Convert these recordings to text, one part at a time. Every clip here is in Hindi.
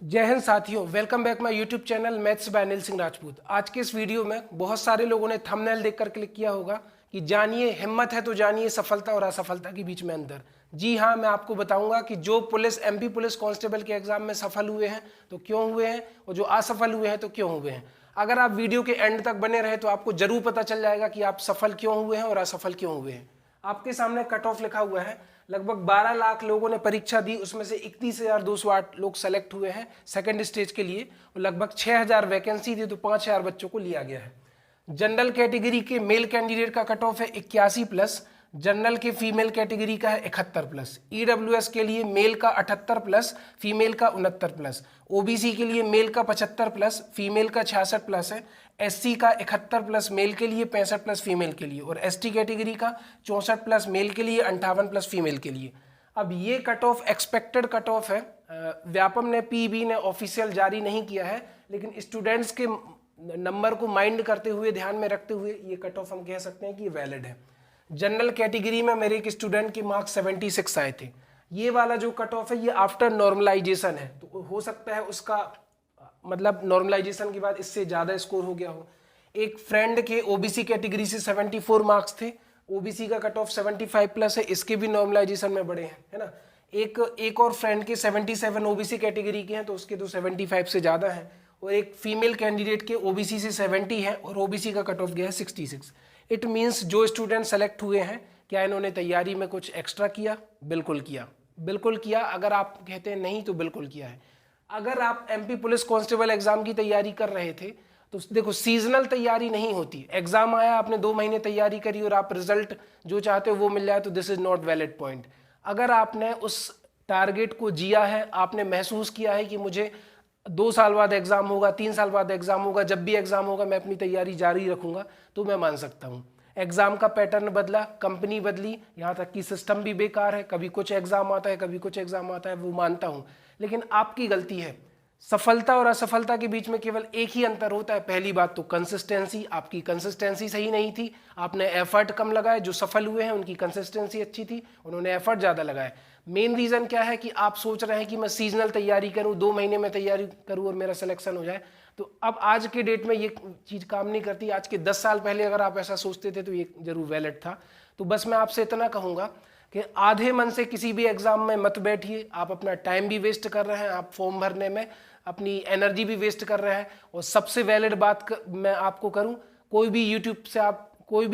जय हिंद साथियों, welcome back my YouTube channel maths by Anil Singh Rajput. आज के इस वीडियो में बहुत सारे लोगों ने थंबनेल देखकर क्लिक किया होगा कि जानिए हिम्मत है तो जानिए सफलता और असफलता के बीच में अंतर। जी हाँ, मैं आपको बताऊंगा कि जो पुलिस एमपी पुलिस कांस्टेबल के एग्जाम में सफल हुए हैं तो क्यों हुए हैं और जो असफल हुए हैं तो क्यों हुए हैं। अगर आप वीडियो के एंड तक बने रहे तो आपको जरूर पता चल जाएगा कि आप सफल क्यों हुए हैं और असफल क्यों हुए हैं। आपके सामने कट ऑफ लिखा हुआ है। लगभग 12 लाख लोगों ने परीक्षा दी, उसमें से 31,208 लोग सेलेक्ट हुए हैं सेकंड स्टेज के लिए और लगभग 6,000 वैकेंसी थी तो 5,000 बच्चों को लिया गया है। जनरल कैटेगरी के मेल कैंडिडेट का कट ऑफ है 81 प्लस, जनरल के फीमेल कैटेगरी का है 71 प्लस, ईडब्ल्यूएस के लिए मेल का 78 प्लस, फीमेल का 69 प्लस, ओबीसी के लिए मेल का 75 प्लस, फीमेल का 66 प्लस है, एससी का 71 प्लस मेल के लिए, 65 प्लस फीमेल के लिए और एसटी कैटेगरी का 64 प्लस मेल के लिए, 58 प्लस फीमेल के लिए। अब ये cut off expected cut off है। व्यापम ने पीबी ने ऑफिशियल जारी नहीं किया है, लेकिन स्टूडेंट्स के नंबर को माइंड करते हुए ध्यान में रखते हुए ये कट ऑफ हम कह सकते हैं कि वैलिड है। जनरल कैटेगरी में मेरे एक स्टूडेंट के मार्क्स 76 आए थे। ये वाला जो कट ऑफ है ये आफ्टर नॉर्मलाइजेशन है, तो हो सकता है उसका मतलब नॉर्मलाइजेशन के बाद इससे ज़्यादा स्कोर हो गया हो। एक फ्रेंड के ओबीसी कैटेगरी से 74 मार्क्स थे, ओबीसी का कट ऑफ 75 प्लस है, इसके भी नॉर्मलाइजेशन में बड़े हैं, है ना। एक और फ्रेंड के 77 ओबीसी कैटेगरी के हैं तो उसके तो 75 से ज़्यादा हैं। और एक फीमेल कैंडिडेट के ओबीसी से 70 है और ओबीसी का कट ऑफ गया है 66। इट मीन्स जो स्टूडेंट सेलेक्ट हुए हैं, क्या इन्होंने तैयारी में कुछ एक्स्ट्रा किया? बिल्कुल किया, बिल्कुल किया। अगर आप कहते हैं नहीं तो बिल्कुल किया है। अगर आप एमपी पुलिस कांस्टेबल एग्जाम की तैयारी कर रहे थे तो देखो, सीजनल तैयारी नहीं होती। एग्जाम आया, आपने 2 महीने तैयारी करी और आप रिजल्ट जो चाहते हो वो मिल जाए तो this is not valid point. अगर आपने उस टारगेट को जिया है, आपने महसूस किया है कि मुझे 2 साल बाद एग्जाम होगा, 3 साल बाद एग्जाम होगा, जब भी एग्जाम होगा मैं अपनी तैयारी जारी रखूंगा, तो मैं मान सकता हूँ। एग्जाम का पैटर्न बदला, कंपनी बदली, यहाँ तक कि सिस्टम भी बेकार है, कभी कुछ एग्जाम आता है कभी कुछ एग्जाम आता है, वो मानता हूँ। लेकिन आपकी गलती है। सफलता और असफलता के बीच में केवल एक ही अंतर होता है। पहली बात तो कंसिस्टेंसी, आपकी कंसिस्टेंसी सही नहीं थी, आपने एफर्ट कम लगाए। जो सफल हुए हैं उनकी कंसिस्टेंसी अच्छी थी, उन्होंने एफर्ट ज़्यादा लगाए। मेन रीज़न क्या है कि आप सोच रहे हैं कि मैं सीजनल तैयारी करूं, 2 महीने में तैयारी करूं और मेरा सिलेक्शन हो जाए। तो अब आज के डेट में ये चीज़ काम नहीं करती। आज के 10 साल पहले अगर आप ऐसा सोचते थे तो ये जरूर वैलिड था। तो बस मैं आपसे इतना कहूँगा कि आधे मन से किसी भी एग्जाम में मत बैठिए। आप अपना टाइम भी वेस्ट कर रहे हैं, आप फॉर्म भरने में अपनी एनर्जी भी वेस्ट कर रहे हैं। और सबसे वैलिड बात मैं आपको करूं, कोई भी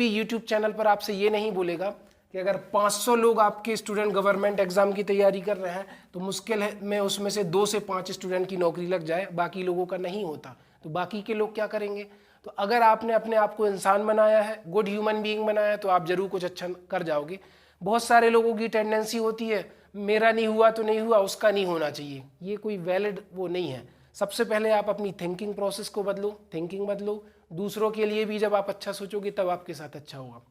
यूट्यूब चैनल पर आपसे ये नहीं बोलेगा कि अगर 500 लोग आपके स्टूडेंट गवर्नमेंट एग्जाम की तैयारी कर रहे हैं तो मुश्किल है में उसमें से 2 से 5 स्टूडेंट की नौकरी लग जाए, बाकी लोगों का नहीं होता। तो बाकी के लोग क्या करेंगे? तो अगर आपने अपने आप को इंसान बनाया है, गुड ह्यूमन बीइंग बनाया है, तो आप जरूर कुछ अच्छा कर जाओगे। बहुत सारे लोगों की टेंडेंसी होती है, मेरा नहीं हुआ तो नहीं हुआ, उसका नहीं होना चाहिए। ये कोई वैलिड वो नहीं है। सबसे पहले आप अपनी थिंकिंग प्रोसेस को बदलो, थिंकिंग बदलो। दूसरों के लिए भी जब आप अच्छा सोचोगे तब आपके साथ अच्छा होगा।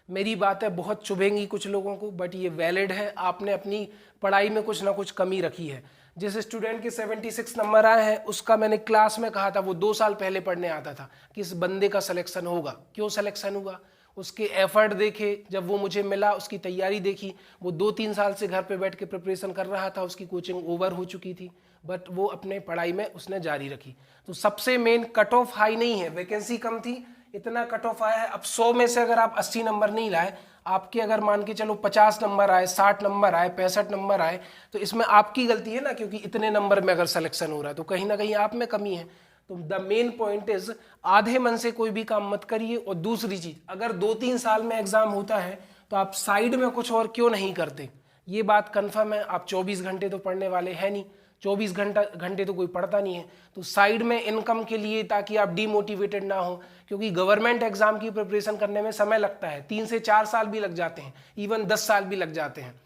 मेरी बातें बहुत चुभेंगी कुछ लोगों को, बट ये वैलिड है। आपने अपनी पढ़ाई में कुछ ना कुछ कमी रखी है। जिस स्टूडेंट के 76 नंबर आए हैं उसका मैंने क्लास में कहा था, वो 2 साल पहले पढ़ने आता था कि इस बंदे का सिलेक्शन होगा। क्यों सिलेक्शन हुआ? उसके एफर्ट देखे, जब वो मुझे मिला, उसकी तैयारी देखी। वो 2-3 साल से घर पे बैठ के प्रिपरेशन कर रहा था, उसकी कोचिंग ओवर हो चुकी थी, बट वो अपने पढ़ाई में उसने जारी रखी। तो सबसे मेन कट ऑफ हाई नहीं है, वैकेंसी कम थी, इतना कट ऑफ आया है। अब 100 में से अगर आप 80 नंबर नहीं लाए, आपके अगर मान के चलो 50 नंबर आए, 60 नंबर आए, 65 नंबर आए, तो इसमें आपकी गलती है ना, क्योंकि इतने नंबर में अगर सिलेक्शन हो रहा है तो कहीं ना कहीं आप में कमी है। तो द मेन पॉइंट इज, आधे मन से कोई भी काम मत करिए। और दूसरी चीज, अगर 2-3 साल में एग्जाम होता है तो आप साइड में कुछ और क्यों नहीं करते? ये बात कंफर्म है। आप 24 घंटे तो पढ़ने वाले हैं नहीं, 24 घंटे तो कोई पढ़ता नहीं है। तो साइड में इनकम के लिए, ताकि आप डीमोटिवेटेड ना हो, क्योंकि गवर्नमेंट एग्जाम की प्रिपरेशन करने में समय लगता है, 3 से 4 साल भी लग जाते हैं, इवन 10 साल भी लग जाते हैं।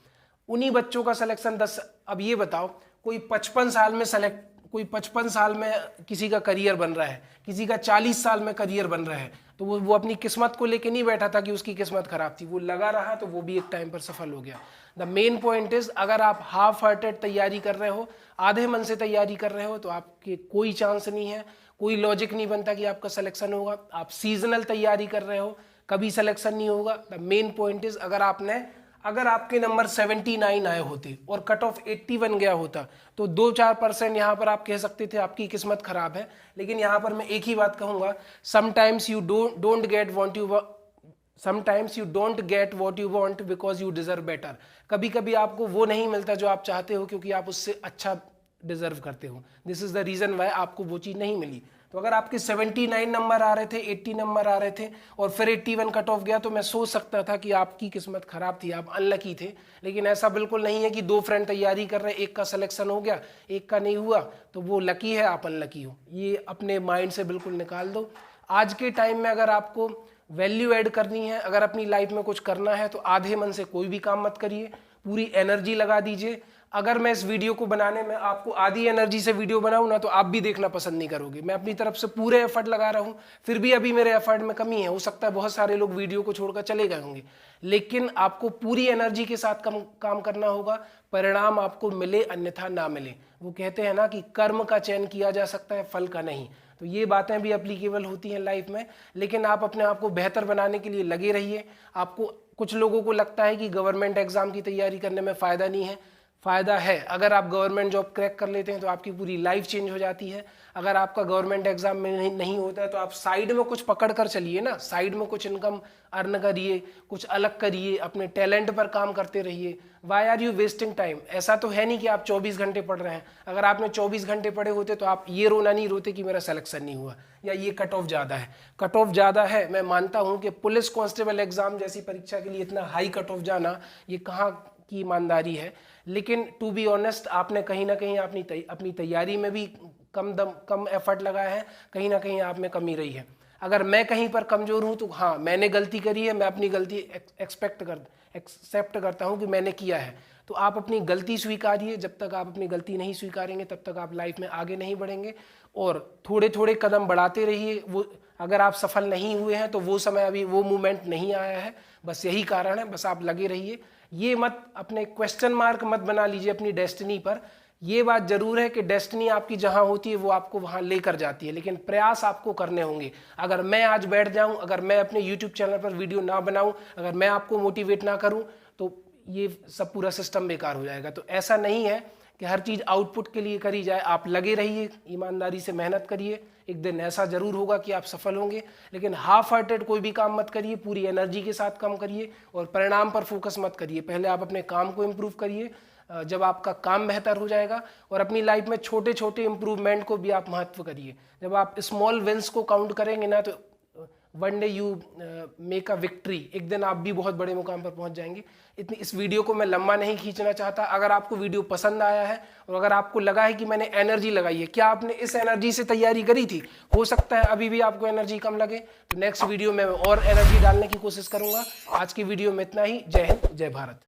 उन्हीं बच्चों का सिलेक्शन 10। अब ये बताओ, कोई 55 साल में किसी का करियर बन रहा है, किसी का 40 साल में करियर बन रहा है, तो वो अपनी किस्मत को लेके नहीं बैठा था कि उसकी किस्मत खराब थी, वो लगा रहा तो वो भी एक टाइम पर सफल हो गया। द मेन पॉइंट इज, अगर आप हाफ हार्टेड तैयारी कर रहे हो, आधे मन से तैयारी कर रहे हो, तो आपके कोई चांस नहीं है, कोई लॉजिक नहीं बनता कि आपका सिलेक्शन होगा। आप सीजनल तैयारी कर रहे हो, कभी सिलेक्शन नहीं होगा। द मेन पॉइंट इज, अगर आपने अगर आपके नंबर 79 आए होते और कट ऑफ 81 गया होता तो 2-4% यहाँ पर आप कह सकते थे आपकी किस्मत खराब है। लेकिन यहाँ पर मैं एक ही बात कहूँगा, sometimes you don't get what you want because you deserve better. कभी कभी आपको वो नहीं मिलता जो आप चाहते हो क्योंकि आप उससे अच्छा डिजर्व करते हो। This is the reason why आपको वो चीज़ नहीं मिली। तो अगर आपके 79 नंबर आ रहे थे, 80 नंबर आ रहे थे और फिर 81 कट ऑफ गया तो मैं सोच सकता था कि आपकी किस्मत खराब थी, आप अनलकी थे। लेकिन ऐसा बिल्कुल नहीं है कि 2 फ्रेंड तैयारी कर रहे हैं, एक का सिलेक्शन हो गया, एक का नहीं हुआ तो वो लकी है, आप अनलकी हो। ये अपने माइंड से बिल्कुल निकाल दो। आज के टाइम में अगर आपको वैल्यू ऐड करनी है, अगर अपनी लाइफ में कुछ करना है तो आधे मन से कोई भी काम मत करिए, पूरी एनर्जी लगा दीजिए। अगर मैं इस वीडियो को बनाने में आपको आधी एनर्जी से वीडियो बनाऊं ना तो आप भी देखना पसंद नहीं करोगे। मैं अपनी तरफ से पूरे एफर्ट लगा रहा हूं, फिर भी अभी मेरे एफर्ट में कमी है। हो सकता है बहुत सारे लोग वीडियो को छोड़कर चले गए होंगे, लेकिन आपको पूरी एनर्जी के साथ काम करना होगा, परिणाम आपको मिले अन्यथा ना मिले। वो कहते हैं ना कि कर्म का चयन किया जा सकता है, फल का नहीं। तो ये बातें भी एप्लीकेबल होती हैं लाइफ में। लेकिन आप अपने आप को बेहतर बनाने के लिए लगे रहिए। आपको कुछ लोगों को लगता है कि गवर्नमेंट एग्जाम की तैयारी करने में फ़ायदा नहीं है, फ़ायदा है। अगर आप गवर्नमेंट जॉब क्रैक कर लेते हैं तो आपकी पूरी लाइफ चेंज हो जाती है। अगर आपका गवर्नमेंट एग्जाम में नहीं होता है तो आप साइड में कुछ पकड़ कर चलिए ना, साइड में कुछ इनकम अर्न करिए, कुछ अलग करिए, अपने टैलेंट पर काम करते रहिए। Why are you wasting time? ऐसा तो है नहीं कि आप 24 घंटे पढ़ रहे हैं। अगर आपने 24 घंटे पढ़े होते तो आप ये रोना नहीं रोते कि मेरा सिलेक्शन नहीं हुआ या ये कट ऑफ ज़्यादा है। कट ऑफ ज़्यादा है, मैं मानता हूँ कि पुलिस कांस्टेबल एग्जाम जैसी परीक्षा के लिए इतना हाई कट ऑफ जाना ये कहाँ की ईमानदारी है। लेकिन टू बी ऑनेस्ट, आपने कहीं ना कहीं अपनी तैयारी में भी कम एफर्ट लगाया है, कहीं ना कहीं आप में कमी रही है। अगर मैं कहीं पर कमज़ोर हूँ तो हाँ, मैंने गलती करी है, मैं अपनी गलती एक्सेप्ट करता हूँ कि मैंने किया है। तो आप अपनी गलती स्वीकारिए। जब तक आप अपनी गलती नहीं स्वीकारेंगे तब तक आप लाइफ में आगे नहीं बढ़ेंगे। और थोड़े थोड़े कदम बढ़ाते रहिए। वो अगर आप सफल नहीं हुए हैं तो वो समय अभी वो मोमेंट नहीं आया है, बस यही कारण है। बस आप लगे रहिए। ये मत अपने क्वेश्चन मार्क मत बना लीजिए अपनी डेस्टिनी पर। ये बात जरूर है कि डेस्टिनी आपकी जहां होती है वो आपको वहां लेकर जाती है, लेकिन प्रयास आपको करने होंगे। अगर मैं आज बैठ जाऊं, अगर मैं अपने YouTube चैनल पर वीडियो ना बनाऊं, अगर मैं आपको मोटिवेट ना करूं तो ये सब पूरा सिस्टम बेकार हो जाएगा। तो ऐसा नहीं है कि हर चीज़ आउटपुट के लिए करी जाए। आप लगे रहिए, ईमानदारी से मेहनत करिए, एक दिन ऐसा जरूर होगा कि आप सफल होंगे। लेकिन हाफ हार्टेड कोई भी काम मत करिए, पूरी एनर्जी के साथ काम करिए और परिणाम पर फोकस मत करिए। पहले आप अपने काम को इम्प्रूव करिए। जब आपका काम बेहतर हो जाएगा और अपनी लाइफ में छोटे छोटे इंप्रूवमेंट को भी आप महत्व करिए। जब आप स्मॉल विंस को काउंट करेंगे ना तो one day you make a victory, एक दिन आप भी बहुत बड़े मुकाम पर पहुंच जाएंगे। इस वीडियो को मैं लंबा नहीं खींचना चाहता। अगर आपको वीडियो पसंद आया है और अगर आपको लगा है कि मैंने एनर्जी लगाई है, क्या आपने इस एनर्जी से तैयारी करी थी? हो सकता है अभी भी आपको एनर्जी कम लगे, तो नेक्स्ट वीडियो में और एनर्जी डालने की कोशिश करूंगा। आज की वीडियो में इतना ही। जय हिंद, जय भारत।